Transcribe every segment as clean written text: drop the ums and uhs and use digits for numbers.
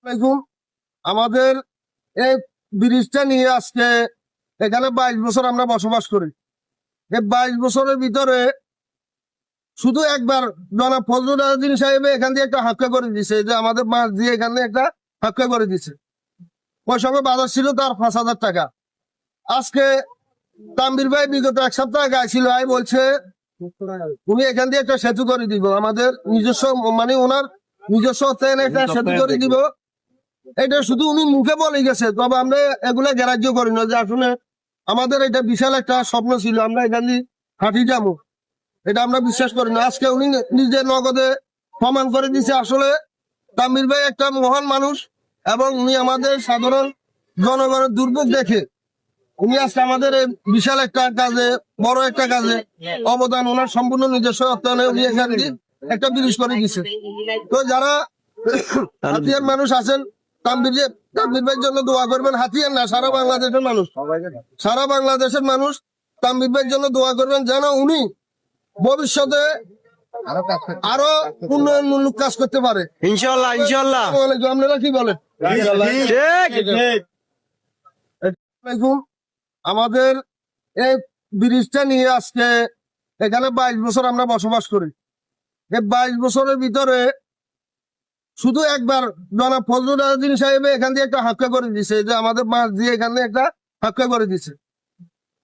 আসসালামাইকুম। আমাদের এই ব্রিজটা নিয়ে আজকে এখানে 22 বছর আমরা বসবাস করি। এই 22 বছরের ভিতরে শুধু একবার জনাব ফজলুল আযীম সাহেব এখান দিয়ে একটা হাক্কা করে দিছে, যে আমাদের মাছ দিয়ে এখানে একটা হাক্কা করে দিছে। ওই সঙ্গে বাজার ছিল তার 5,000 টাকা। আজকে তাম্বির ভাই বিগত এক সপ্তাহ আগে ছিল, আই বলছে উনি এখান দিয়ে একটা সেতু করে দিব, আমাদের নিজস্ব মানে ওনার নিজস্ব অর্থায়নে একটা সেতু করে দিব। এটা শুধু উনি মুখে বলে গেছে, তবে আমরা এগুলা গ্রাহ্য করি না, যে আসলে আমাদের এটা বিশাল একটা স্বপ্ন ছিল, আমরা এখান দিয়ে হাঁটি যাবো, এটা আমরা বিশ্বাস করি না। আজকে উনি নিজের নগদে প্রমাণ করে দিছে আসলে তামির ভাই একটা মহান মানুষ, এবং উনি আমাদের সাধারণ জনগণের দুর্ভোগ দেখে উনি আজকে আমাদের এই বিশাল একটা কাজে, বড় একটা কাজে অবদান ওনার সম্পূর্ণ নিজস্ব অর্থায়নে উনি এখান দিয়ে একটা ব্রিজ করে দিছে। তো যারা হাতিয়ার মানুষ আছেন, তাম্বির ভাইয়ের জন্য দোয়া করবেন। হাতিয়ার না, সারা বাংলাদেশের মানুষ, সারা বাংলাদেশের মানুষ তাম্বির ভাইয়ের জন্য দোয়া করবেন, যেন উনি ভবিষ্যতে আরো উন্নয়নমূলক কাজ করতে পারে ইনশাআল্লাহ ইনশাআল্লাহ। আপনারা কি বলেন? আমাদের এই ব্রিজটা নিয়ে আজকে এখানে 22 বছর আমরা বসবাস করি। এই 22 বছরের ভিতরে শুধু একবার জনাব ফজলুল আযীম সাহেব এখান দিয়ে একটা হাক্কা করে দিছে, যে আমাদের মাছ দিয়ে এখানে একটা হাক্কা করে দিছে।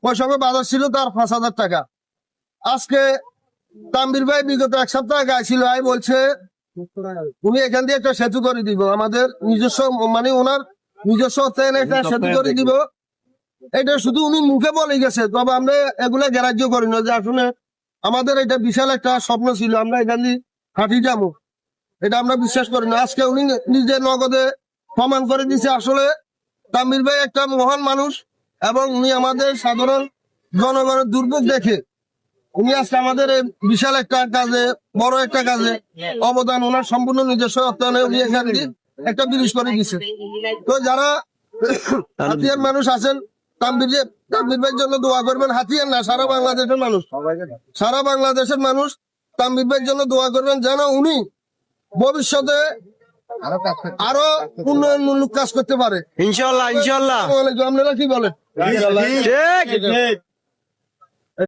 ওই সঙ্গে বাজার ছিল তার 5,000 টাকা। আজকে তাম্বির ভাই বিগত এক সপ্তাহ আগে ছিল, আই বলছে উনি এখান দিয়ে একটা সেতু করে দিব, আমাদের নিজস্ব মানে ওনার নিজস্ব অর্থায়নে একটা সেতু করে দিব। এটা শুধু উনি মুখে বলে গেছে, তবে আমরা এগুলা গ্রাহ্য করি না, যে আসলে আমাদের এটা বিশাল একটা স্বপ্ন ছিল, আমরা এখান দিয়ে হাঁটি যাবো, এটা আমরা বিশ্বাস করি না। আজকে উনি নিজের নগদে প্রমাণ করে দিছে আসলে তামির ভাই একটা মহান মানুষ, এবং উনি আমাদের সাধারণ জনগণের দুর্ভোগ দেখে উনি আজকে আমাদের এই বিশাল একটা কাজে, বড় একটা কাজে অবদান ওনার সম্পূর্ণ নিজস্ব অর্থায়নে উনি এখান দিয়ে একটা ব্রিজ করে দিছে। তো যারা হাতিয়ার মানুষ আছেন, তাম্বির ভাইয়ের জন্য দোয়া করবেন। হাতিয়ার না, সারা বাংলাদেশের মানুষ, সারা বাংলাদেশের মানুষ তাম্বির ভাইয়ের জন্য দোয়া করবেন, যেন উনি ভবিষ্যতে আরো উন্নয়নমূলক কাজ করতে পারে ইনশাআল্লাহ ইনশাআল্লাহ। আপনারা কি বলেন?